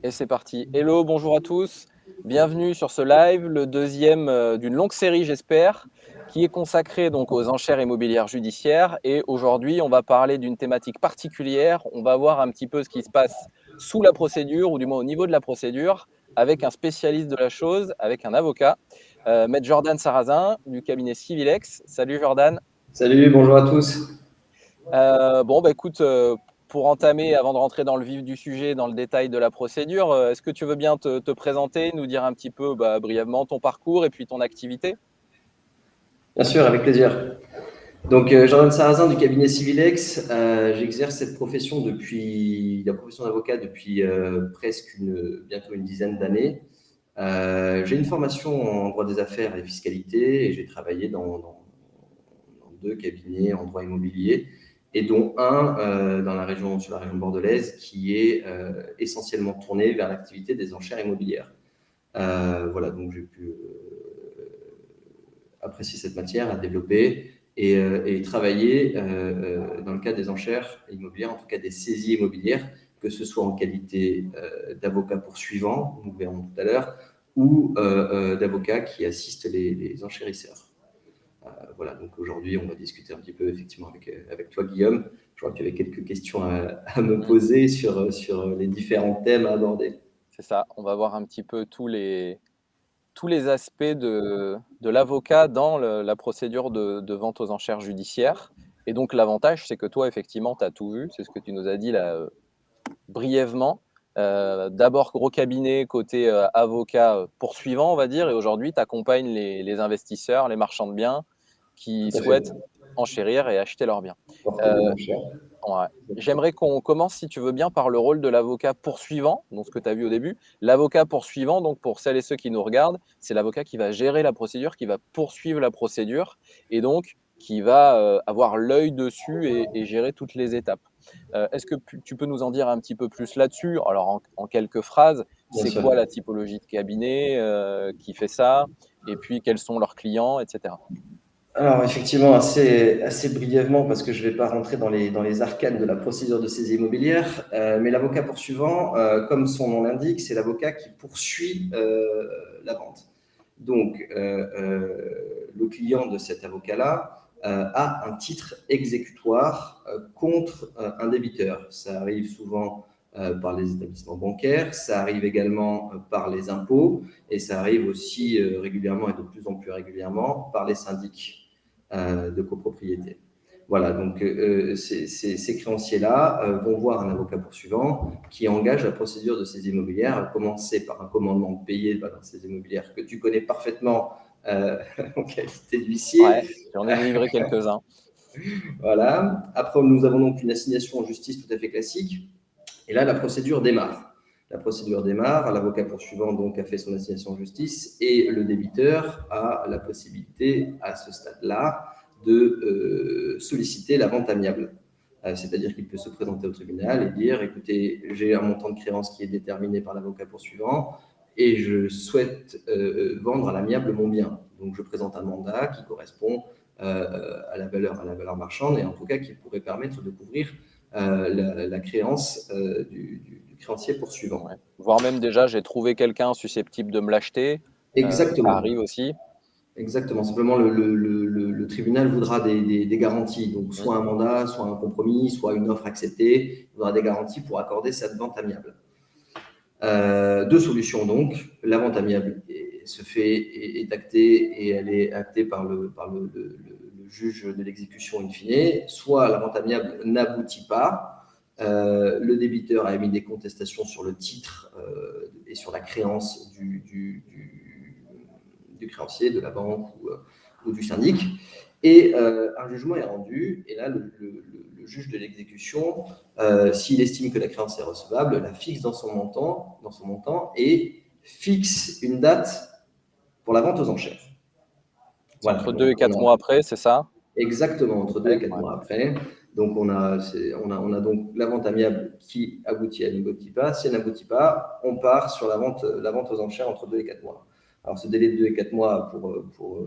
Et c'est parti. Hello, bonjour à tous. Bienvenue sur ce live, le deuxième d'une longue série, j'espère, qui est consacrée donc aux enchères immobilières judiciaires. Et aujourd'hui, on va parler d'une thématique particulière. On va voir un petit peu ce qui se passe sous la procédure, ou du moins au niveau de la procédure, avec un spécialiste de la chose, avec un avocat, Maître Jordan Sarrazin, du cabinet Civilex. Salut Jordan. Salut, bonjour à tous. Écoute, pour entamer, avant de rentrer dans le vif du sujet, dans le détail de la procédure, est-ce que tu veux bien te présenter, nous dire un petit peu brièvement ton parcours et puis ton activité? Bien sûr, avec plaisir. Donc, Jordan Sarrazin du cabinet Civilex. J'exerce cette profession la profession d'avocat depuis bientôt une dizaine d'années. J'ai une formation en droit des affaires et fiscalité et j'ai travaillé dans deux cabinets en droit immobilier et dont un sur la région bordelaise qui est essentiellement tourné vers l'activité des enchères immobilières. Voilà, donc j'ai pu apprécier cette matière, la développer et travailler dans le cadre des enchères immobilières, en tout cas des saisies immobilières, que ce soit en qualité d'avocat poursuivant, nous verrons tout à l'heure, ou d'avocat qui assiste les enchérisseurs. Voilà, donc aujourd'hui, on va discuter un petit peu effectivement avec toi, Guillaume. Je crois que tu avais quelques questions à me poser sur les différents thèmes à aborder. C'est ça, on va voir un petit peu tous les aspects de l'avocat dans la procédure de vente aux enchères judiciaires. Et donc l'avantage, c'est que toi, effectivement, tu as tout vu, c'est ce que tu nous as dit là brièvement. D'abord gros cabinet côté avocat poursuivant, on va dire, et aujourd'hui tu accompagnes les investisseurs, les marchands de biens qui Tout à fait. souhaitent enchérir et acheter leurs biens. Porter des Euh, enchères. ouais. J'aimerais qu'on commence, si tu veux bien, par le rôle de l'avocat poursuivant, donc ce que tu as vu au début. L'avocat poursuivant, donc pour celles et ceux qui nous regardent, c'est l'avocat qui va gérer la procédure, qui va poursuivre la procédure, et donc qui va avoir l'œil dessus et gérer toutes les étapes. Est-ce que tu peux nous en dire un petit peu plus là-dessus? Alors, en quelques phrases, Bien c'est sûr. quoi la typologie de cabinet qui fait ça? Et puis, quels sont leurs clients, etc. Alors effectivement, assez brièvement, parce que je ne vais pas rentrer dans les arcanes de la procédure de saisie immobilière, mais l'avocat poursuivant, comme son nom l'indique, c'est l'avocat qui poursuit la vente. Donc, le client de cet avocat-là a un titre exécutoire contre un débiteur. Ça arrive souvent par les établissements bancaires, ça arrive également par les impôts, et ça arrive aussi régulièrement et de plus en plus régulièrement par les syndics de copropriété. Voilà, donc ces créanciers-là vont voir un avocat poursuivant qui engage la procédure de saisie immobilière, à commencer par un commandement de payer dans ces immobilières que tu connais parfaitement en qualité d'huissier. Ouais, j'en ai délivré quelques-uns. Voilà. Après, nous avons donc une assignation en justice tout à fait classique. Et là, la procédure démarre. L'avocat poursuivant donc a fait son assignation en justice et le débiteur a la possibilité à ce stade-là de solliciter la vente amiable. C'est-à-dire qu'il peut se présenter au tribunal et dire, écoutez, j'ai un montant de créance qui est déterminé par l'avocat poursuivant et je souhaite vendre à l'amiable mon bien. Donc je présente un mandat qui correspond à la valeur marchande et en tout cas qui pourrait permettre de couvrir la créance du créancier poursuivant. Ouais. Voire même déjà, j'ai trouvé quelqu'un susceptible de me l'acheter. Ça Exactement. arrive aussi. Exactement. Simplement, le tribunal voudra des garanties. Donc, Mm. soit un mandat, soit un compromis, soit une offre acceptée. Il voudra des garanties pour accorder cette vente amiable. Deux solutions donc. La vente amiable est actée et elle est actée par le juge de l'exécution in fine. Soit la vente amiable n'aboutit pas. Le débiteur a émis des contestations sur le titre et sur la créance du créancier, de la banque ou du syndic. Et un jugement est rendu, et là, le juge de l'exécution, s'il estime que la créance est recevable, la fixe dans son montant et fixe une date pour la vente aux enchères. C'est Voilà. entre Donc, 2 et 4 mois après, c'est ça? exactement, entre 2 et 4 Ouais. mois après. Donc, on a donc la vente amiable qui aboutit, elle n'aboutit pas. Si elle n'aboutit pas, on part sur la vente aux enchères entre 2 et 4 mois. Alors, ce délai de 2 et 4 mois, pour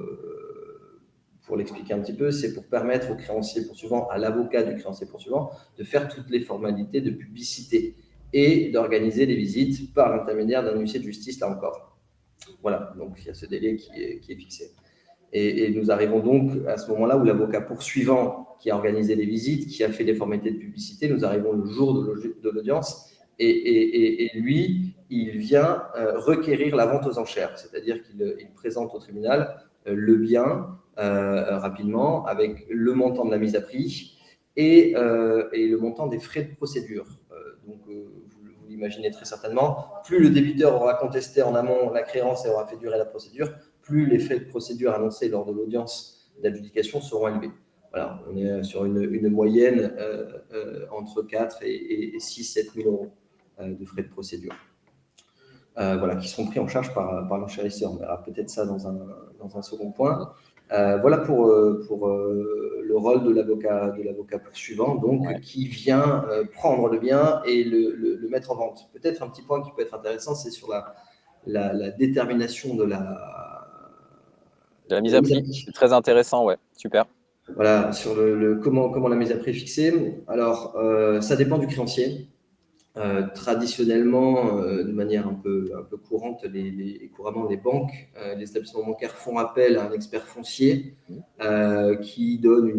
l'expliquer un petit peu, c'est pour permettre au créancier poursuivant, à l'avocat du créancier poursuivant, de faire toutes les formalités de publicité et d'organiser les visites par l'intermédiaire d'un huissier de justice, là encore. Voilà, donc il y a ce délai qui est fixé. Et nous arrivons donc à ce moment-là où l'avocat poursuivant qui a organisé les visites, qui a fait les formalités de publicité, nous arrivons le jour de l'audience, et lui, il vient requérir la vente aux enchères, c'est-à-dire qu'il présente au tribunal le bien rapidement avec le montant de la mise à prix et le montant des frais de procédure. Donc, vous l'imaginez très certainement, plus le débiteur aura contesté en amont la créance et aura fait durer la procédure, plus les frais de procédure annoncés lors de l'audience d'adjudication seront élevés. Voilà, on est sur une moyenne entre 4 et 6 7 000 euros de frais de procédure. Voilà, qui seront pris en charge par l'enchérisseur. On verra peut-être ça dans un second point. Voilà pour le rôle de l'avocat poursuivant, donc, qui vient prendre le bien et le mettre en vente. Peut-être un petit point qui peut être intéressant, c'est sur la détermination de la mise à prix. C'est très intéressant, ouais, super. Voilà, sur comment la mise à prix est fixée. Alors, ça dépend du créancier. Traditionnellement, de manière un peu courante, couramment les banques, les établissements bancaires font appel à un expert foncier qui donne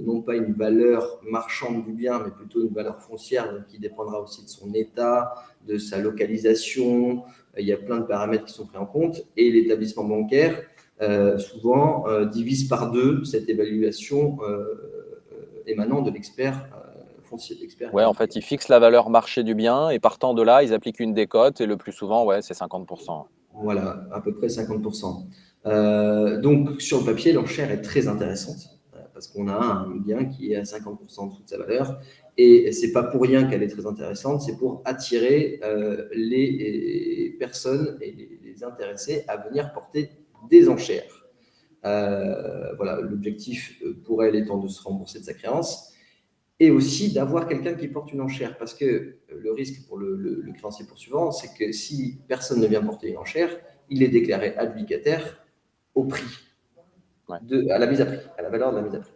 non pas une valeur marchande du bien, mais plutôt une valeur foncière, donc qui dépendra aussi de son état, de sa localisation. Il y a plein de paramètres qui sont pris en compte, et l'établissement bancaire souvent divise par deux cette évaluation émanant de l'expert foncier. Ouais, en fait, ils fixent la valeur marché du bien et partant de là, ils appliquent une décote et le plus souvent, ouais, c'est 50%. Voilà, à peu près 50%. Donc, sur le papier, l'enchère est très intéressante parce qu'on a un bien qui est à 50% de toute sa valeur, et c'est pas pour rien qu'elle est très intéressante, c'est pour attirer les personnes et les intéressés à venir porter des enchères. Voilà, l'objectif pour elle étant de se rembourser de sa créance, et aussi d'avoir quelqu'un qui porte une enchère, parce que le risque pour le créancier poursuivant, c'est que si personne ne vient porter une enchère, il est déclaré adjudicataire au prix, à la mise à prix, à la valeur de la mise à prix.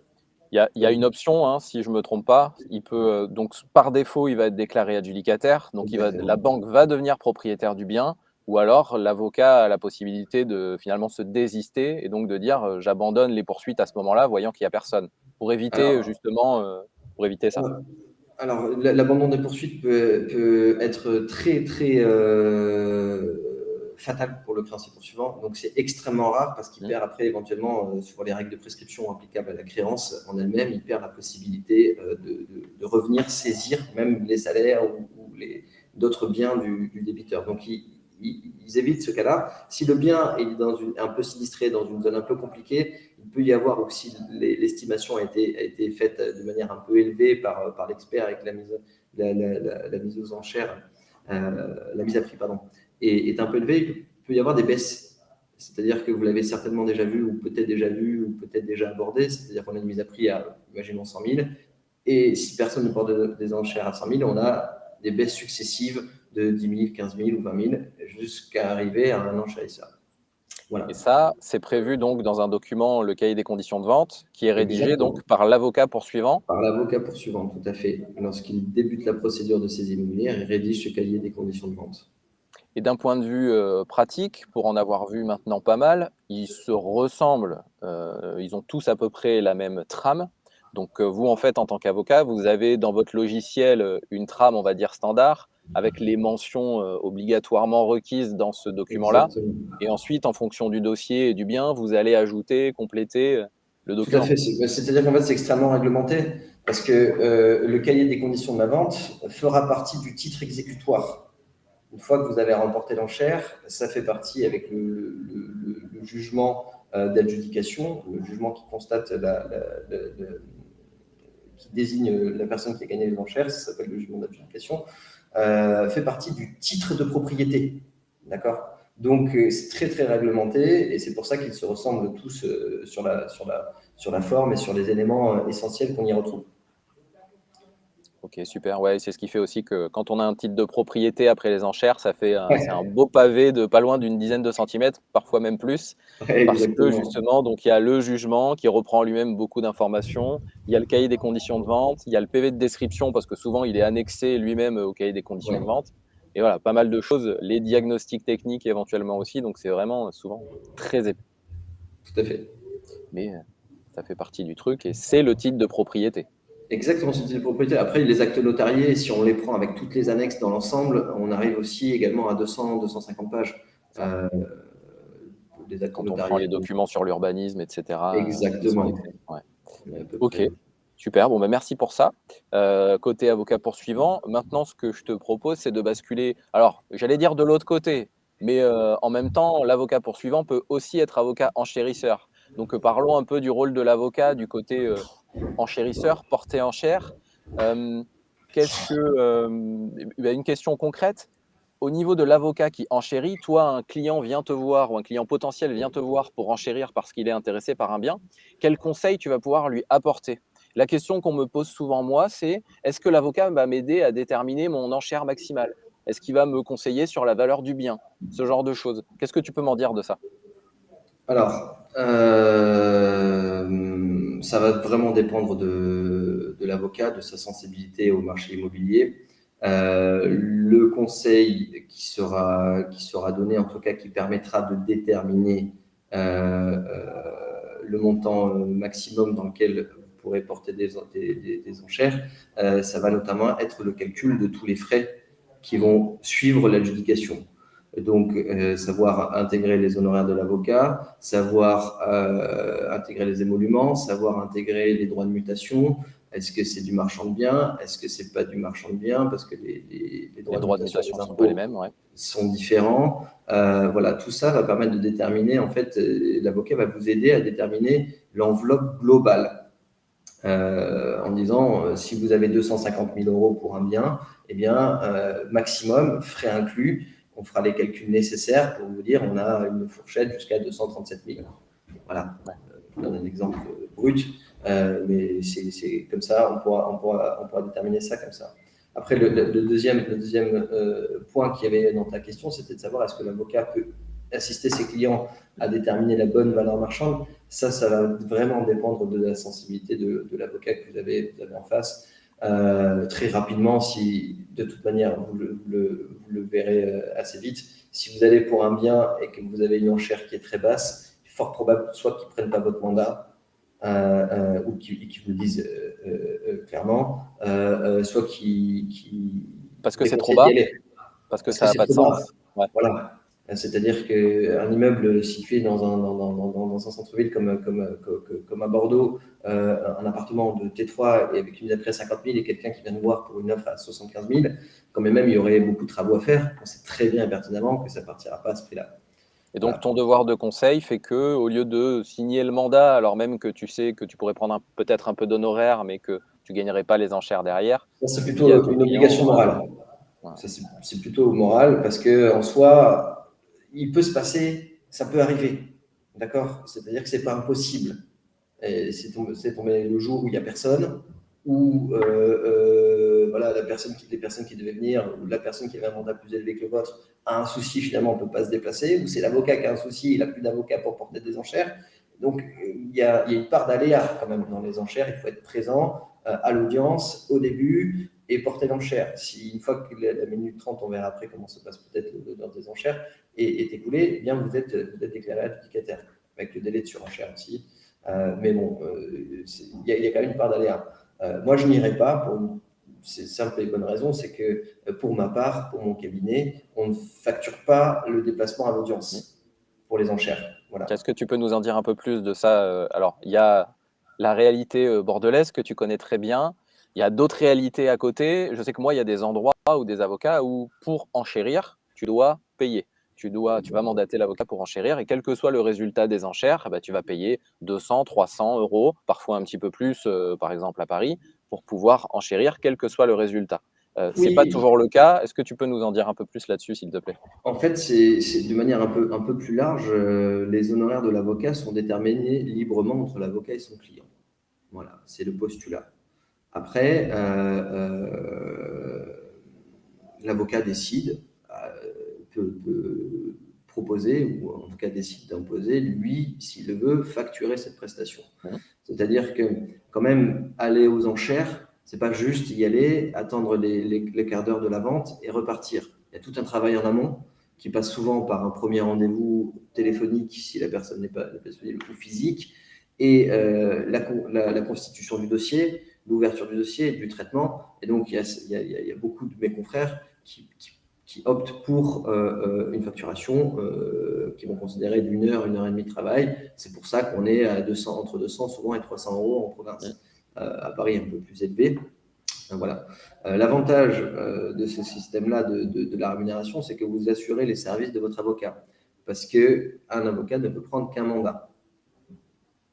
Il y a une option, hein, si je ne me trompe pas, il peut, donc par défaut, il va être déclaré adjudicataire, donc la banque va devenir propriétaire du bien, ou alors l'avocat a la possibilité de finalement se désister et donc de dire j'abandonne les poursuites à ce moment-là, voyant qu'il n'y a personne, pour éviter pour éviter ça. Alors, l'abandon des poursuites peut être très, très fatal pour le créancier poursuivant. Donc, c'est extrêmement rare parce qu'il perd après, éventuellement, sur les règles de prescription applicables à la créance en elle-même, il perd la possibilité de revenir saisir même les salaires ou d'autres biens du débiteur. Donc, ils évitent ce cas-là. Si le bien est un peu sinistré, dans une zone un peu compliquée, il peut y avoir aussi, l'estimation a été faite de manière un peu élevée par l'expert avec la mise aux enchères, la mise à prix, pardon, est un peu élevée. Il peut y avoir des baisses. C'est-à-dire que vous l'avez certainement déjà vu, ou peut-être déjà abordé. C'est-à-dire qu'on a une mise à prix à, imaginons, 100 000. Et si personne ne porte des enchères à 100 000, on a des baisses successives de 10 000, 15 000 ou 20 000 jusqu'à arriver à un enchérisseur. Voilà. Et ça, c'est prévu donc dans un document, le cahier des conditions de vente, qui est rédigé donc par l'avocat poursuivant. Par l'avocat poursuivant, tout à fait. Lorsqu'il débute la procédure de saisie immobilière, il rédige ce cahier des conditions de vente. Et d'un point de vue pratique, pour en avoir vu maintenant pas mal, ils se ressemblent, ils ont tous à peu près la même trame. Donc vous, en fait, en tant qu'avocat, vous avez dans votre logiciel une trame, on va dire, standard, avec les mentions obligatoirement requises dans ce document-là. Exactement. Et ensuite, en fonction du dossier et du bien, vous allez ajouter, compléter le document. Tout à fait. C'est-à-dire qu'en fait, c'est extrêmement réglementé parce que le cahier des conditions de la vente fera partie du titre exécutoire. Une fois que vous avez remporté l'enchère, ça fait partie avec le jugement d'adjudication, le jugement qui constate qui désigne la personne qui a gagné les enchères, ça s'appelle le jugement d'adjudication, fait partie du titre de propriété. D'accord ? Donc, c'est très, très réglementé, et c'est pour ça qu'ils se ressemblent tous sur la forme et sur les éléments essentiels qu'on y retrouve. Ok, super. Ouais, c'est ce qui fait aussi que quand on a un titre de propriété après les enchères, c'est un Ouais, beau pavé de pas loin d'une dizaine de centimètres, parfois même plus, ouais, parce que exactement. justement, donc il y a le jugement qui reprend lui-même beaucoup d'informations, il y a le cahier des conditions de vente, il y a le PV de description parce que souvent il est annexé lui-même au cahier des conditions de Ouais, vente, et voilà, pas mal de choses, les diagnostics techniques éventuellement aussi, donc c'est vraiment souvent très épais, tout à fait. mais ça fait partie du truc et c'est le titre de propriété. Exactement, c'est une propriété. Après, les actes notariés, si on les prend avec toutes les annexes dans l'ensemble, on arrive aussi également à 200, 250 pages Ça. euh, des actes Quand on prend les notariés. documents sur l'urbanisme, et cetera, qui sont Exactement, annexés. Ouais. à peu OK, près. super. Bon, bah, merci pour ça. Côté avocat poursuivant, maintenant ce que je te propose, c'est de basculer alors j'allais dire de l'autre côté, mais en même temps, l'avocat poursuivant peut aussi être avocat enchérisseur. Donc parlons un peu du rôle de l'avocat du côté, enchérisseur, porté enchère. Hem, qu'est-ce que, bah, une question concrète, au niveau de l'avocat qui enchérit, toi, un client vient te voir ou un client potentiel vient te voir pour enchérir parce qu'il est intéressé par un bien, quel conseil tu vas pouvoir lui apporter? La question qu'on me pose souvent moi, c'est: «Est-ce que l'avocat va m'aider à déterminer mon enchère maximale? Est-ce qu'il va me conseiller sur la valeur du bien?» Ce genre de choses. Qu'est-ce que tu peux m'en dire de ça? Alors, ça va vraiment dépendre de l'avocat, de sa sensibilité au marché immobilier. Le conseil qui sera donné, en tout cas qui permettra de déterminer le montant maximum dans lequel vous pourrez porter des enchères, ça va notamment être le calcul de tous les frais qui vont suivre l'adjudication. Donc, savoir intégrer les honoraires de l'avocat, savoir intégrer les émoluments, savoir intégrer les droits de mutation. Est-ce que c'est du marchand de biens? Est-ce que c'est pas du marchand de biens? Parce que les Les droits de droits de mutation et mutation les ne sont pas les impôts mêmes, ouais. sont différents. Voilà, tout ça va permettre de déterminer, en fait, l'avocat va vous aider à déterminer l'enveloppe globale. En disant, si vous avez 250 000 euros pour un bien, eh bien, maximum, frais inclus, on fera les calculs nécessaires pour vous dire, on a une fourchette jusqu'à 237 000. Voilà, Ouais. je donne un exemple brut, mais c'est comme ça, on pourra déterminer ça comme ça. Après, le deuxième point qu'il y avait dans ta question, c'était de savoir est-ce que l'avocat peut assister ses clients à déterminer la bonne valeur marchande. Ça va vraiment dépendre de la sensibilité de l'avocat que vous avez en face. Très rapidement, si de toute manière vous le verrez assez vite, si vous allez pour un bien et que vous avez une enchère qui est très basse, il est fort probable soit qu'ils ne prennent pas votre mandat, ou qui vous le disent clairement, soit qui Parce que c'est trop déconseillent d'y bas? aller Parce que parce que ça a c'est pas de trop bas. sens? Ouais. Voilà. C'est-à-dire qu'un immeuble situé dans un centre-ville comme à Bordeaux, un appartement de T3 et avec une après 50 000 et quelqu'un qui vient nous voir pour une offre à 75 000, quand même, il y aurait beaucoup de travaux à faire. On sait très bien et pertinemment que ça ne partira pas à ce prix-là. Et donc Voilà. ton devoir de conseil fait que, au lieu de signer le mandat, alors même que tu sais que tu pourrais prendre peut-être un peu d'honoraires, mais que tu gagnerais pas les enchères derrière, Ça, c'est tu dis à plutôt ton une client, obligation voilà, morale. voilà. Ça, c'est plutôt moral parce que en soi, il peut se passer, ça peut arriver. D'accord? C'est-à-dire que c'est pas impossible. Et c'est tombé le jour où il n'y a personne, ou voilà, les personnes qui devaient venir, ou la personne qui avait un mandat plus élevé que le vôtre a un souci, finalement, on ne peut pas se déplacer, ou c'est l'avocat qui a un souci, il n'a plus d'avocat pour porter des enchères. Donc, il y a une part d'aléa quand même dans les enchères, il faut être présent à l'audience, au début, et porter l'enchère. Si une fois que la minute 30, on verra après comment se passe peut-être l'audience des enchères, est écoulée, eh bien vous êtes déclaré adjudicataire, avec le délai de surenchère aussi. Mais bon, il y a quand même une part d'aléa. Moi, je n'irai pas pour une simple et bonne raison, c'est que pour ma part, pour mon cabinet, on ne facture pas le déplacement à Mmh. l'audience pour les enchères. Voilà. Qu'est-ce que tu peux nous en dire un peu plus de ça? Alors, il y a la réalité, bordelaise que tu connais très bien. Il y a d'autres réalités à côté. Je sais que moi, il y a des endroits ou des avocats où pour enchérir, tu dois payer. Tu vas mandater l'avocat pour enchérir et quel que soit le résultat des enchères, eh bah, tu vas payer 200-300 €, parfois un petit peu plus, par exemple à Paris, pour pouvoir enchérir quel que soit le résultat. C'est pas Oui, toujours le cas. Est-ce que tu peux nous en dire un peu plus là-dessus, s'il te plaît? en fait, c'est de manière un peu plus large, les honoraires de l'avocat sont déterminés librement entre l'avocat et son client. Voilà, c'est le postulat. Après, l'avocat décide, peut proposer, ou en tout cas décide d'imposer, lui, s'il le veut, facturer cette prestation. Mhm. C'est-à-dire que quand même, aller aux enchères, c'est pas juste y aller, attendre les quarts d'heure de la vente et repartir. Il y a tout un travail en amont qui passe souvent par un premier rendez-vous téléphonique si la personne n'est pas disponible, ou physique, et la constitution du dossier, l'ouverture du dossier, du traitement. Et donc, il y a beaucoup de mes confrères qui optent pour une facturation qui vont considérer d'1 heure, 1 heure et demie de travail. C'est pour ça qu'on est à 200, entre 200 souvent et 300 euros en province. À Paris, un peu plus élevé. Voilà. L'avantage de ce système-là de la rémunération, c'est que vous assurez les services de votre avocat. Parce qu'un avocat ne peut prendre qu'un mandat.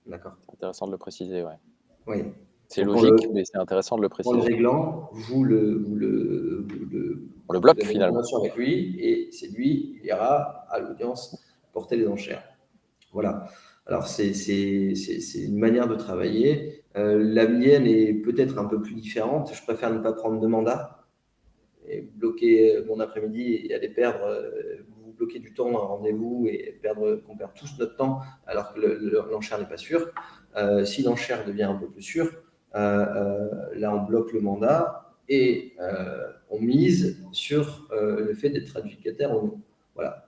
D'accord. C'est intéressant de le préciser, ouais. Oui. C'est Donc, logique, mais c'est intéressant de le en le préciser. réglant, On le bloque avez une finalement. convention avec lui et c'est lui, il ira à l'audience porter les enchères. Voilà. Alors, c'est une manière de travailler. La mienne est peut-être un peu plus différente. Je préfère ne pas prendre de mandat et bloquer mon après-midi et aller perdre, vous bloquer du temps, un rendez-vous et qu'on perd tous notre temps alors que l'enchère n'est pas sûre. Si l'enchère devient un peu plus sûre, là, on bloque le mandat et on mise sur le fait d'être adjudicataire ou non. Voilà.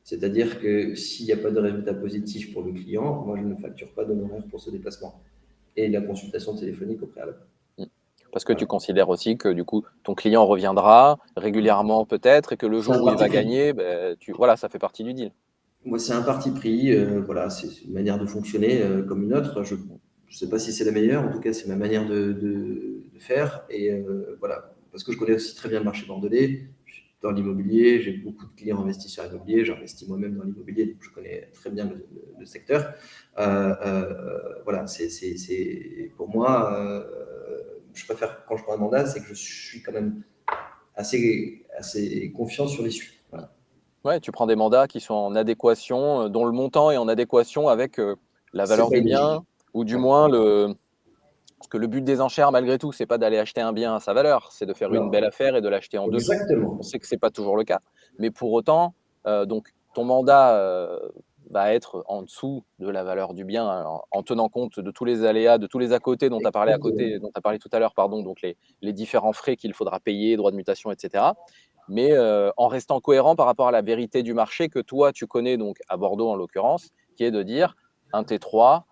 C'est-à-dire que s'il n'y a pas de résultat positif pour le client, moi, je ne facture pas d'honoraires pour ce déplacement et la consultation téléphonique au préalable. Parce que tu considères aussi que du coup, ton client reviendra régulièrement peut-être et que le C'est un jour où il parti va pris. gagner, voilà, ça fait partie du deal. Moi, c'est un parti pris. Voilà, c'est une manière de fonctionner comme une autre. Je ne sais pas si c'est la meilleure. En tout cas, c'est ma manière de faire. Et voilà, parce que je connais aussi très bien le marché bordelais. Je suis dans l'immobilier, j'ai beaucoup de clients investisseurs immobiliers. J'investis moi-même dans l'immobilier, donc je connais très bien le secteur. Voilà, pour moi, je préfère quand je prends un mandat, c'est que je suis quand même assez confiant sur l'issue. Voilà. Ouais, tu prends des mandats qui sont en adéquation, dont le montant est en adéquation avec la C'est valeur pas du illogique. bien, ou du Ouais. moins parce que le but des enchères, malgré tout, c'est pas d'aller acheter un bien à sa valeur, c'est de faire une Non, belle affaire et de l'acheter en dessous. On exactement. sait que c'est pas toujours le cas, mais pour autant, donc ton mandat va être en dessous de la valeur du bien, alors, en tenant compte de tous les aléas, de tous les à côté dont tu as parlé Exactement. dont tu parlé tout à l'heure, pardon, donc les différents frais qu'il faudra payer, droits de mutation, etc. Mais en restant cohérent par rapport à la vérité du marché que toi tu connais donc à Bordeaux en l'occurrence, qui est de dire un T3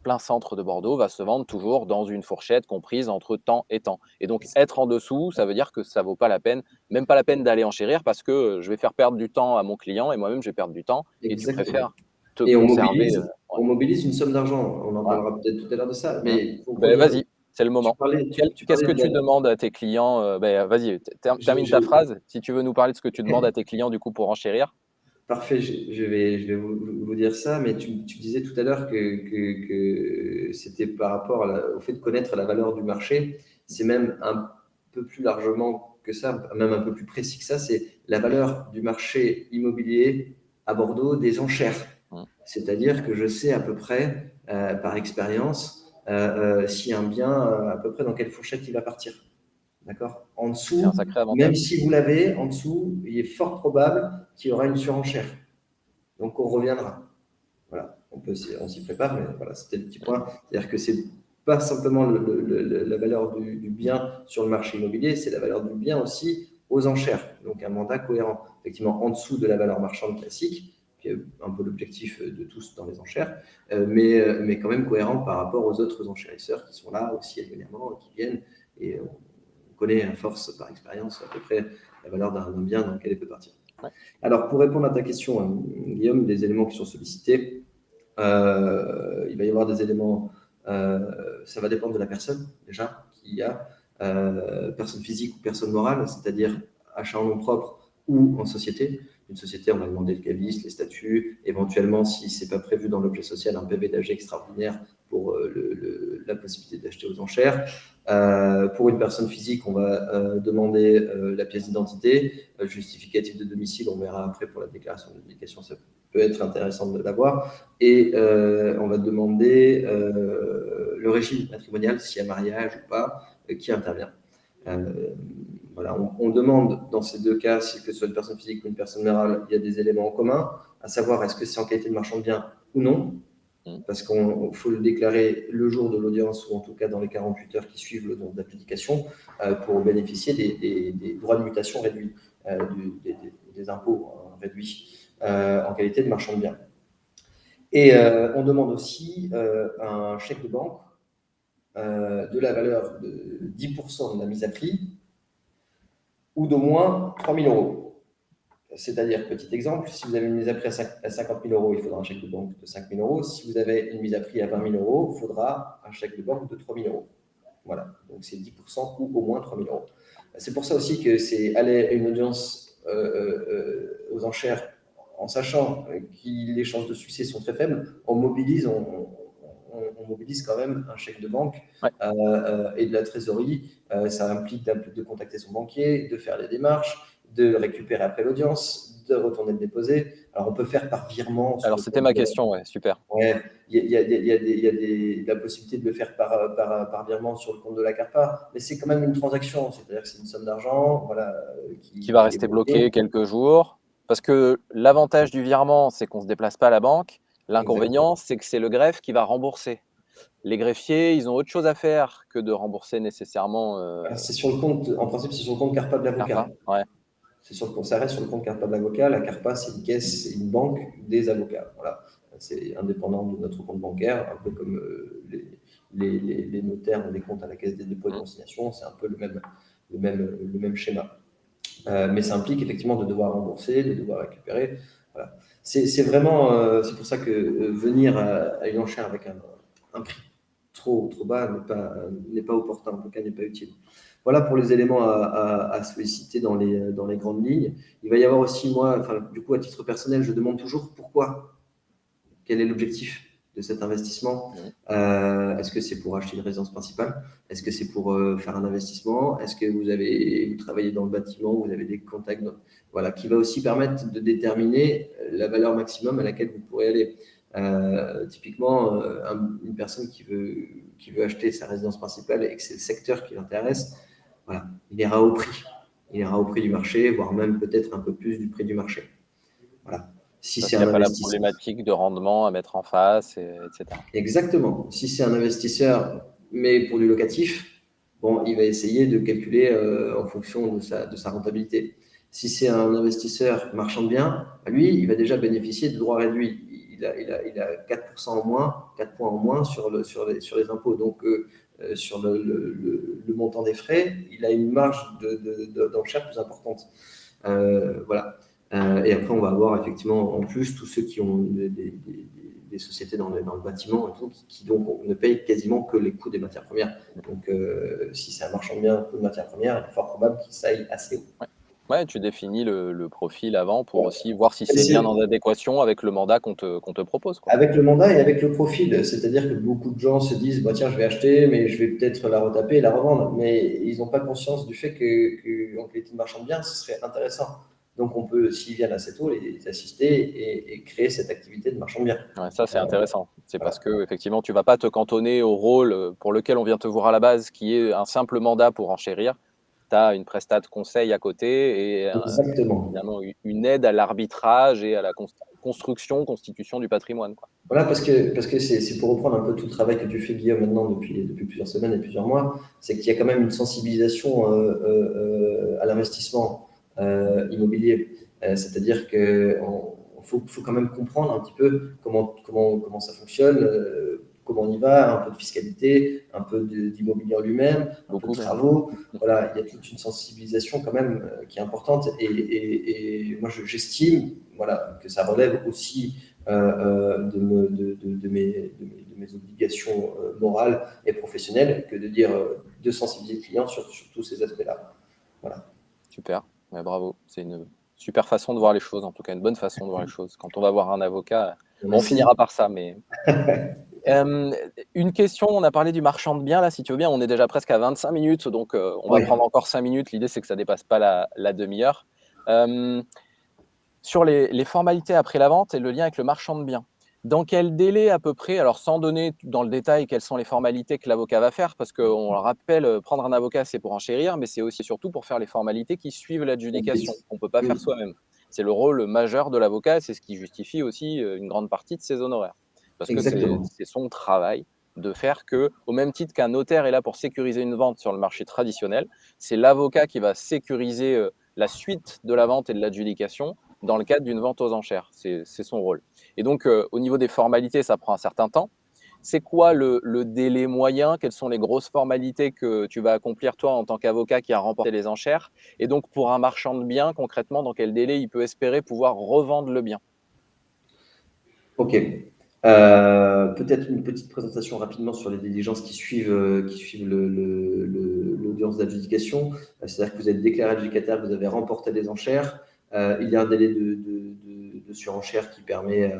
plein centre de Bordeaux va se vendre toujours dans une fourchette comprise entre temps et temps. Et donc, être en dessous, ça veut dire que ça vaut pas la peine, même pas la peine d'aller enchérir parce que je vais faire perdre du temps à mon client et moi-même, je vais perdre du temps et tu Exactement. préfères te Et conserver. Ouais. on mobilise une somme d'argent. On en Voilà. parlera peut-être tout à l'heure de ça, Mmh. mais pour Ben, revenir, vas-y, c'est le moment. tu Qu'est-ce parlais que de tu demandes à tes clients vas-y, termine ta phrase. Si tu veux nous parler de ce que tu demandes à tes clients du coup pour enchérir. parfait, je vais vous dire ça, mais tu disais tout à l'heure que c'était par rapport au fait de connaître la valeur du marché. C'est même un peu plus largement que ça, même un peu plus précis que ça, c'est la valeur du marché immobilier à Bordeaux des enchères. Mmh. C'est-à-dire que je sais à peu près, par expérience, si un bien, à peu près dans quelle fourchette il va partir. D'accord. En C'est un dessous, sacré même avantage. si vous l'avez, en dessous, il est fort probable qu'il y aura une surenchère. Donc, on reviendra. Voilà. On s'y prépare, mais voilà, c'était le petit point. C'est-à-dire que c'est pas simplement la valeur du bien sur le marché immobilier, c'est la valeur du bien aussi aux enchères. Donc, un mandat cohérent. Effectivement, en dessous de la valeur marchande classique, qui est un peu l'objectif de tous dans les enchères, mais quand même cohérent par rapport aux autres enchérisseurs qui sont là aussi régulièrement, qui viennent et on connaît à force, par expérience, à peu près la valeur d'un bien dans lequel il peut partir. Ouais. Alors, pour répondre à ta question, Guillaume, des éléments qui sont sollicités, il va y avoir des éléments, ça va dépendre de la personne déjà, qui a personne physique ou personne morale, c'est-à-dire achat en nom propre ou en société. Une société, on va demander le cabis, les statuts, éventuellement, si ce n'est pas prévu dans l'objet social, un PV d'AG extraordinaire pour la possibilité d'acheter aux enchères. Pour une personne physique, on va demander la pièce d'identité, justificatif de domicile, on verra après pour la déclaration de publication, ça peut être intéressant de l'avoir. Et on va demander le régime matrimonial, s'il y a mariage ou pas, qui intervient. Voilà, on demande dans ces deux cas, si que ce soit une personne physique ou une personne morale, il y a des éléments en commun, à savoir est-ce que c'est en qualité de marchand de biens ou non, parce qu'il faut le déclarer le jour de l'audience ou en tout cas dans les 48 heures qui suivent l'audience d'application pour bénéficier des droits de mutation réduits, des impôts réduits en qualité de marchand de biens. Et on demande aussi un chèque de banque de la valeur de 10% de la mise à prix ou d'au moins 3 000 euros. C'est-à-dire, petit exemple, si vous avez une mise à prix à 50 000 euros, il faudra un chèque de banque de 5 000 euros. Si vous avez une mise à prix à 20 000 euros, il faudra un chèque de banque de 3 000 euros. Voilà, donc c'est 10% ou au moins 3 000 euros. C'est pour ça aussi que c'est aller à une audience aux enchères en sachant que les chances de succès sont très faibles. On mobilise quand même un chèque de banque et de la trésorerie. Ça implique de contacter son banquier, de faire les démarches, de le récupérer après l'audience, de retourner le déposer. Alors, on peut faire par virement. Alors, c'était ma question, ouais, super. Ouais, il y a la possibilité de le faire par virement sur le compte de la CARPA, mais c'est quand même une transaction, c'est-à-dire que c'est une somme d'argent voilà, qui va rester bloquée quelques jours. Parce que l'avantage du virement, c'est qu'on ne se déplace pas à la banque. L'inconvénient, c'est que c'est le greffe qui va rembourser. Les greffiers, ils ont autre chose à faire que de rembourser nécessairement. C'est sur le compte, en principe, c'est sur le compte CARPA de l'avocat. Ouais. Ça reste sur le compte CARPA de l'avocat. La CARPA, c'est une caisse, c'est une banque des avocats. Voilà. C'est indépendant de notre compte bancaire, un peu comme les notaires ont des comptes à la Caisse des dépôts et de consignation. C'est un peu le même schéma. Mais ça implique effectivement de devoir rembourser, de devoir récupérer. Voilà. C'est vraiment, c'est pour ça que venir à une enchère avec un prix trop bas n'est pas opportun, en tout cas n'est pas utile. Voilà pour les éléments à solliciter dans les grandes lignes. Il va y avoir aussi, moi, du coup, à titre personnel, je demande toujours pourquoi, quel est l'objectif de cet investissement. Est-ce que c'est pour acheter une résidence principale? Est-ce que c'est pour faire un investissement? Est-ce que vous travaillez dans le bâtiment, vous avez des contacts voilà, qui va aussi permettre de déterminer la valeur maximum à laquelle vous pourrez aller. Typiquement, une personne qui veut acheter sa résidence principale et que c'est le secteur qui l'intéresse, voilà, il ira au prix. Il ira au prix du marché, voire même peut-être un peu plus du prix du marché. Voilà. Si Parce c'est qu'il n'y un a pas la investisseur. problématique de rendement à mettre en face, etc. Exactement. Si c'est un investisseur, mais pour du locatif, bon, il va essayer de calculer en fonction de sa rentabilité. Si c'est un investisseur marchand de biens, lui, il va déjà bénéficier de droits réduits. Il a 4% en moins, 4 points en moins sur les impôts. Donc, sur le montant des frais, il a une marge d'enchère plus importante. Voilà. Et après, on va avoir effectivement en plus tous ceux qui ont des sociétés dans le bâtiment et tout, qui donc ne payent quasiment que les coûts des matières premières. Donc, si c'est un marchand de biens, coût de matières premières, il est fort probable qu'il aille assez haut. Ouais, tu définis le profil avant pour aussi voir si c'est bien en adéquation avec le mandat qu'on te propose, quoi. Avec le mandat et avec le profil, c'est-à-dire que beaucoup de gens se disent bah, tiens, je vais acheter, mais je vais peut-être la retaper et la revendre. Mais ils n'ont pas conscience du fait qu'en qualité de marchand de biens, ce serait intéressant. Donc, on peut, s'ils viennent assez tôt, les assister et créer cette activité de marchand de biens. Ouais, ça, c'est intéressant. C'est parce que effectivement, tu ne vas pas te cantonner au rôle pour lequel on vient te voir à la base, qui est un simple mandat pour enchérir. Tu as une prestat de conseil à côté et Exactement. finalement une aide à l'arbitrage et à la constitution du patrimoine, quoi. Voilà, parce que c'est pour reprendre un peu tout le travail que tu fais, Guillaume, maintenant depuis plusieurs semaines et plusieurs mois, c'est qu'il y a quand même une sensibilisation à l'investissement immobilier. C'est-à-dire qu'il faut quand même comprendre un petit peu comment ça fonctionne, comment on y va, un peu de fiscalité, un peu d'immobilier en lui-même, un peu de travaux. Voilà, il y a toute une sensibilisation quand même qui est importante. Et moi, j'estime voilà, que ça relève aussi de mes obligations morales et professionnelles que de dire de sensibiliser le client sur tous ces aspects-là. Voilà. Super, ouais, bravo. C'est une super façon de voir les choses, en tout cas une bonne façon de voir les choses. Quand on va voir un avocat, on finira par ça, mais Euh, une question, on a parlé du marchand de biens, là, si tu veux bien, on est déjà presque à 25 minutes, donc on va Oui. prendre encore 5 minutes. L'idée, c'est que ça ne dépasse pas la demi-heure. Euh, sur les formalités après la vente et le lien avec le marchand de biens, dans quel délai à peu près, alors sans donner dans le détail quelles sont les formalités que l'avocat va faire, parce qu'on le rappelle, prendre un avocat, c'est pour enchérir, mais c'est aussi surtout pour faire les formalités qui suivent l'adjudication, qu'on ne peut pas faire soi-même. C'est le rôle majeur de l'avocat, c'est ce qui justifie aussi une grande partie de ses honoraires. Parce que Exactement. c'est son travail de faire que, au même titre qu'un notaire est là pour sécuriser une vente sur le marché traditionnel, c'est l'avocat qui va sécuriser la suite de la vente et de l'adjudication dans le cadre d'une vente aux enchères. C'est son rôle. Et donc, au niveau des formalités, ça prend un certain temps. C'est quoi le délai moyen? Quelles sont les grosses formalités que tu vas accomplir toi en tant qu'avocat qui a remporté les enchères? Et donc, pour un marchand de biens, concrètement, dans quel délai il peut espérer pouvoir revendre le bien? Ok. Peut-être une petite présentation rapidement sur les diligences qui suivent l'audience d'adjudication. C'est-à-dire que vous êtes déclaré adjudicataire, vous avez remporté les enchères. Il y a un délai de surenchère qui permet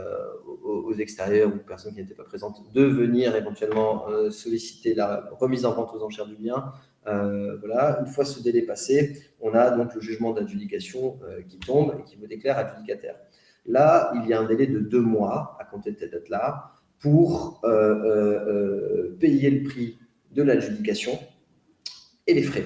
aux extérieurs ou aux personnes qui n'étaient pas présentes de venir éventuellement solliciter la remise en vente aux enchères du bien. Voilà. Une fois ce délai passé, on a donc le jugement d'adjudication qui tombe et qui vous déclare adjudicataire. Là, il y a un délai de 2 mois à compter de cette date-là pour payer le prix de l'adjudication et les frais.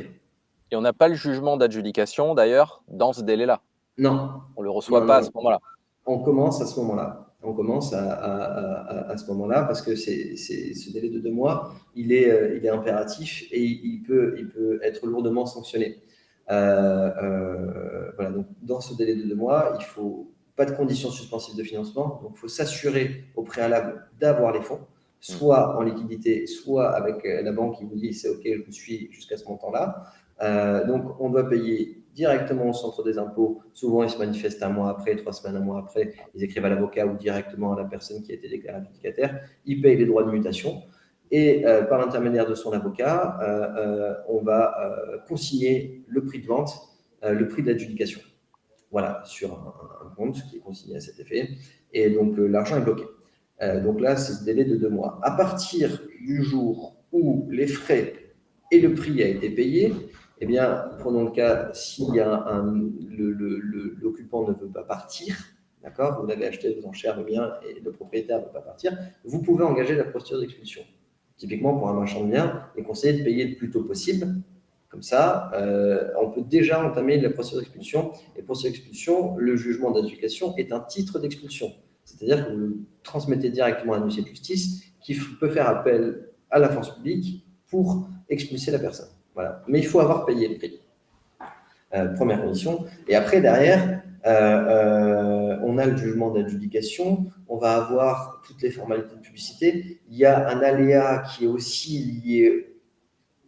Et on n'a pas le jugement d'adjudication, d'ailleurs, dans ce délai-là. Non. On ne le reçoit Non, pas à non. ce moment-là. On commence à ce moment-là. On commence à ce moment-là parce que ce délai de 2 mois, il est impératif et il peut être lourdement sanctionné. Voilà, donc dans ce délai de 2 mois, il faut pas de conditions suspensives de financement, donc il faut s'assurer au préalable d'avoir les fonds, soit en liquidité, soit avec la banque qui vous dit c'est OK, je vous suis jusqu'à ce montant-là. Donc on doit payer directement au centre des impôts. Souvent, ils se manifestent un mois après, 3 semaines, un mois après. Ils écrivent à l'avocat ou directement à la personne qui a été déclarée adjudicataire. Ils payent les droits de mutation. Et par l'intermédiaire de son avocat, on va consigner le prix de vente, le prix de l'adjudication. Voilà, sur un compte qui est consigné à cet effet. Et donc, l'argent est bloqué. Donc là, c'est ce délai de 2 mois. À partir du jour où les frais et le prix a été payé, eh bien, prenons le cas, si l'occupant ne veut pas partir, d'accord, vous avez acheté vos enchères, le bien, et le propriétaire ne veut pas partir, vous pouvez engager la procédure d'expulsion. Typiquement, pour un marchand de biens, il est conseillé de payer le plus tôt possible. Comme ça, on peut déjà entamer la procédure d'expulsion. Et pour cette expulsion, le jugement d'adjudication est un titre d'expulsion. C'est-à-dire que vous le transmettez directement à un huissier de justice qui peut faire appel à la force publique pour expulser la personne. Voilà. Mais il faut avoir payé le prix. Première condition. Et après, derrière, on a le jugement d'adjudication, on va avoir toutes les formalités de publicité. Il y a un aléa qui est aussi lié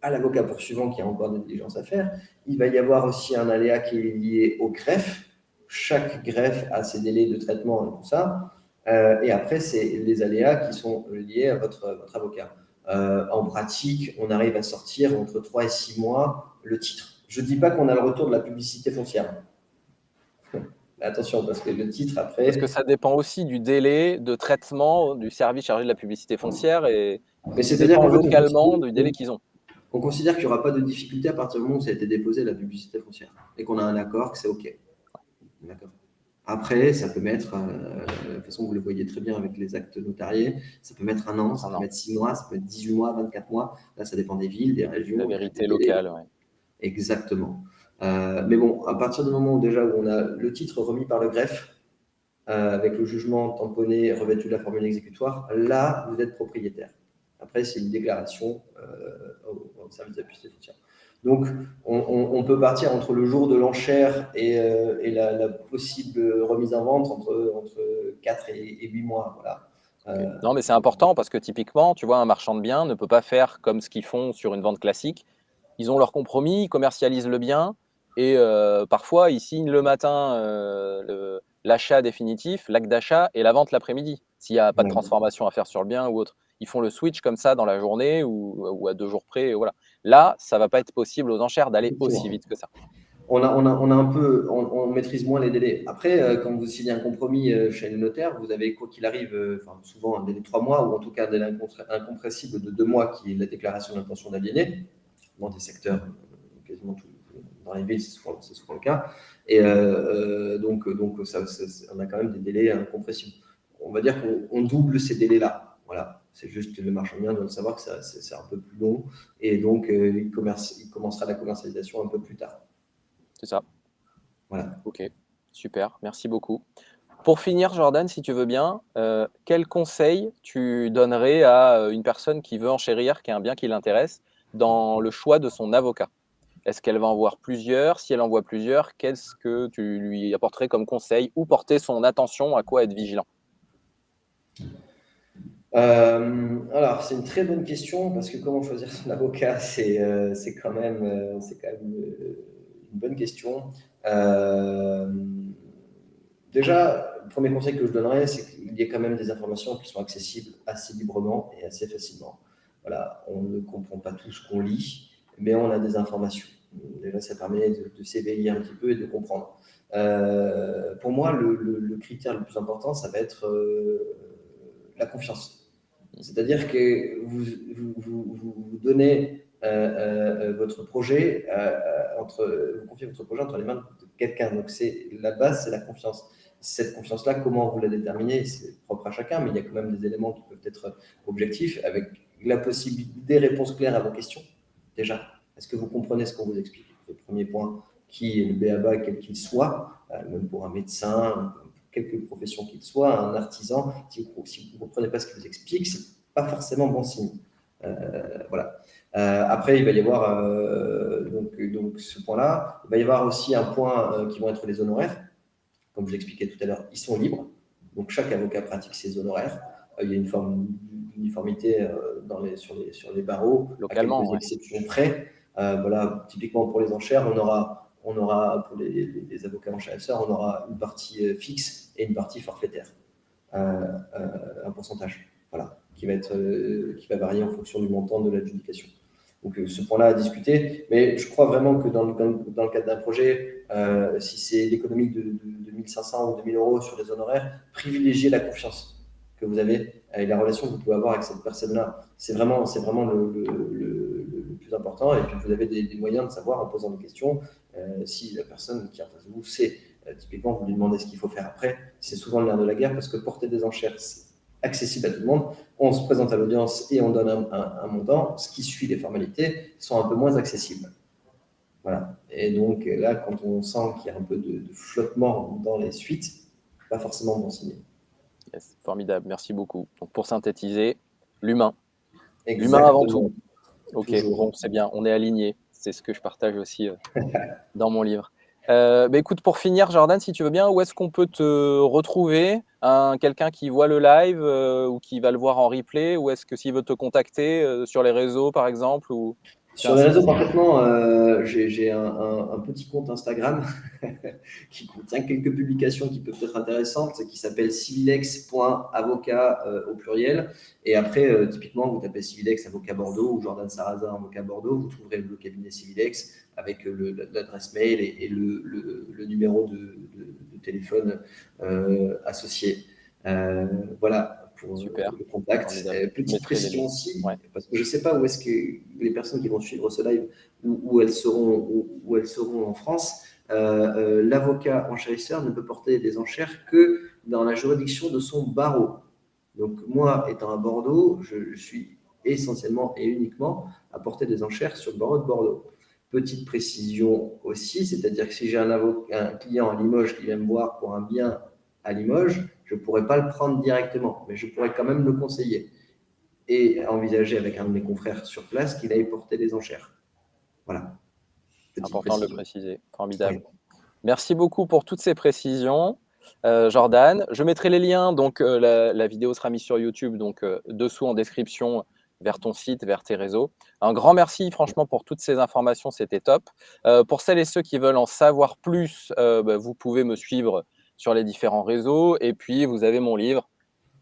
à l'avocat poursuivant qui a encore des diligences à faire. Il va y avoir aussi un aléa qui est lié au greffe. Chaque greffe a ses délais de traitement et tout ça. Et après, c'est les aléas qui sont liés à votre avocat. En pratique, on arrive à sortir entre 3 et 6 mois le titre. Je ne dis pas qu'on a le retour de la publicité foncière. Attention, parce que le titre, après… Parce que ça dépend aussi du délai de traitement du service chargé de la publicité foncière et Mais qui c'est-à-dire dépend qu'en fait, localement du délai qu'ils ont. on considère qu'il n'y aura pas de difficulté à partir du moment où ça a été déposé la publicité foncière et qu'on a un accord que c'est OK. D'accord. Après, ça peut mettre, de toute façon, vous le voyez très bien avec les actes notariés, ça peut mettre 1 an, ça peut mettre 6 mois, ça peut mettre 18 mois, 24 mois. Là, ça dépend des villes, des régions. La vérité locale, oui. Exactement. Mais bon, à partir du moment où déjà où on a le titre remis par le greffe, avec le jugement tamponné, revêtu de la formule exécutoire, là, vous êtes propriétaire. Après, c'est une déclaration au service de la publicité foncière. Donc, on peut partir entre le jour de l'enchère et la possible remise en vente entre 4 et 8 mois. Voilà. Okay. Non, mais c'est important parce que typiquement, tu vois, un marchand de biens ne peut pas faire comme ce qu'ils font sur une vente classique. Ils ont leur compromis, ils commercialisent le bien et parfois ils signent le matin l'achat définitif, l'acte d'achat et la vente l'après-midi, s'il n'y a pas de transformation à faire sur le bien ou autre. Ils font le switch comme ça dans la journée ou à 2 jours près. Voilà. Là, ça ne va pas être possible aux enchères d'aller aussi vite que ça. on maîtrise moins les délais. Après, quand vous signez un compromis chez le notaire, vous avez, quoi qu'il arrive, souvent un délai de 3 mois, ou en tout cas un délai incompressible de 2 mois, qui est la déclaration d'intention d'aliéner. Dans des secteurs, quasiment tous, dans les villes, c'est souvent le cas. Et donc on a quand même des délais incompressibles. On va dire qu'on double ces délais-là. Voilà. C'est juste que le marchand bien doit savoir que c'est un peu plus long, et donc il commencera la commercialisation un peu plus tard. C'est ça. Voilà. Ok, super, merci beaucoup. Pour finir, Jordan, si tu veux bien, quel conseil tu donnerais à une personne qui veut enchérir, qui a un bien qui l'intéresse, dans le choix de son avocat? Est-ce qu'elle va en voir plusieurs? Si elle en voit plusieurs, qu'est-ce que tu lui apporterais comme conseil? Où porter son attention? À quoi être vigilant? Alors, c'est une très bonne question, parce que comment choisir son avocat, c'est quand même une bonne question. Déjà, le premier conseil que je donnerais, c'est qu'il y ait quand même des informations qui sont accessibles assez librement et assez facilement. Voilà, on ne comprend pas tout ce qu'on lit, mais on a des informations. Déjà, ça permet de s'éveiller un petit peu et de comprendre. Pour moi, le critère le plus important, ça va être la confiance. C'est-à-dire que vous donnez votre projet, vous confiez votre projet entre les mains de quelqu'un. Donc, la base, c'est la confiance. Cette confiance-là, comment vous la déterminez? C'est propre à chacun, mais il y a quand même des éléments qui peuvent être objectifs, avec la possibilité des réponses claires à vos questions. Déjà, est-ce que vous comprenez ce qu'on vous explique? Le premier point, qui est le b.a.-ba, quel qu'il soit, même pour un médecin, quelque profession qu'il soit, un artisan, si vous ne comprenez pas ce qu'il vous explique, c'est pas forcément bon signe. Voilà. Après, il va y avoir donc ce point-là. Il va y avoir aussi un point qui vont être les honoraires. Comme je l'expliquais tout à l'heure, ils sont libres. Donc chaque avocat pratique ses honoraires. Il y a une forme d'uniformité sur les barreaux, à Localement, quelques ouais. exceptions près. Voilà, typiquement pour les enchères, on aura pour les avocats enchérisseurs, on aura une partie fixe et une partie forfaitaire, un pourcentage, voilà, qui va varier en fonction du montant de l'adjudication. Donc ce point-là à discuter, mais je crois vraiment que dans le cadre d'un projet, si c'est l'économie de 1500 ou 2000 euros sur les honoraires, privilégiez la confiance que vous avez et la relation que vous pouvez avoir avec cette personne-là. C'est vraiment le plus important. Et puis vous avez des moyens de savoir, en posant des questions, si la personne qui est en face de vous sait. Typiquement, vous lui demandez ce qu'il faut faire après. C'est souvent le nerf de la guerre, parce que porter des enchères, c'est accessible à tout le monde. On se présente à l'audience et on donne un montant. Ce qui suit les formalités sont un peu moins accessibles. Voilà. Et donc là, quand on sent qu'il y a un peu de flottement dans les suites, pas forcément bon signe. Yes, formidable, merci beaucoup. Donc pour synthétiser, l'humain. L'humain avant Exactement. tout. Ok, Toujours. bon, c'est bien, on est aligné. C'est ce que je partage aussi dans mon livre. Écoute, pour finir, Jordan, si tu veux bien, où est-ce qu'on peut te retrouver? Quelqu'un qui voit le live ou qui va le voir en replay? Ou est-ce que s'il veut te contacter sur les réseaux, par exemple, ou tu as Sur un les site? réseaux, parfaitement, j'ai un petit compte Instagram qui contient quelques publications qui peuvent être intéressantes, qui s'appelle civilex.avocat au pluriel. Et après, typiquement, vous tapez Civilex avocat Bordeaux ou Jordan Sarrazin avocat Bordeaux, vous trouverez le cabinet Civilex avec l'adresse mail et le numéro de téléphone associé. Voilà pour Super, le contact. formidable. Je Petite mettrai les précision liens. aussi, Ouais. parce que je ne sais pas où est-ce que les personnes qui vont suivre ce live, où elles seront en France. L'avocat enchérisseur ne peut porter des enchères que dans la juridiction de son barreau. Donc moi, étant à Bordeaux, je suis essentiellement et uniquement à porter des enchères sur le barreau de Bordeaux. Petite précision aussi, c'est-à-dire que si j'ai un client à Limoges qui vient me voir pour un bien à Limoges, je ne pourrais pas le prendre directement, mais je pourrais quand même le conseiller et envisager avec un de mes confrères sur place qu'il aille porter des enchères. Voilà, C'est petite important de le précision. préciser. Oui. Formidable. Merci beaucoup pour toutes ces précisions, Jordan. Je mettrai les liens, donc la vidéo sera mise sur YouTube, donc dessous en description, vers ton site, vers tes réseaux. Un grand merci, franchement, pour toutes ces informations, c'était top. Pour celles et ceux qui veulent en savoir plus, vous pouvez me suivre sur les différents réseaux. Et puis, vous avez mon livre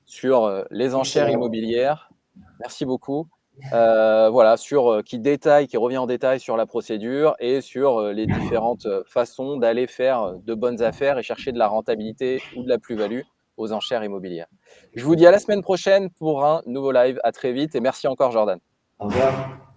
sur les enchères Excellent. immobilières. Merci beaucoup. voilà, qui revient en détail sur la procédure et sur les différentes façons d'aller faire de bonnes affaires et chercher de la rentabilité ou de la plus-value aux enchères immobilières. Je vous dis à la semaine prochaine pour un nouveau live. À très vite et merci encore Jordan. Au revoir.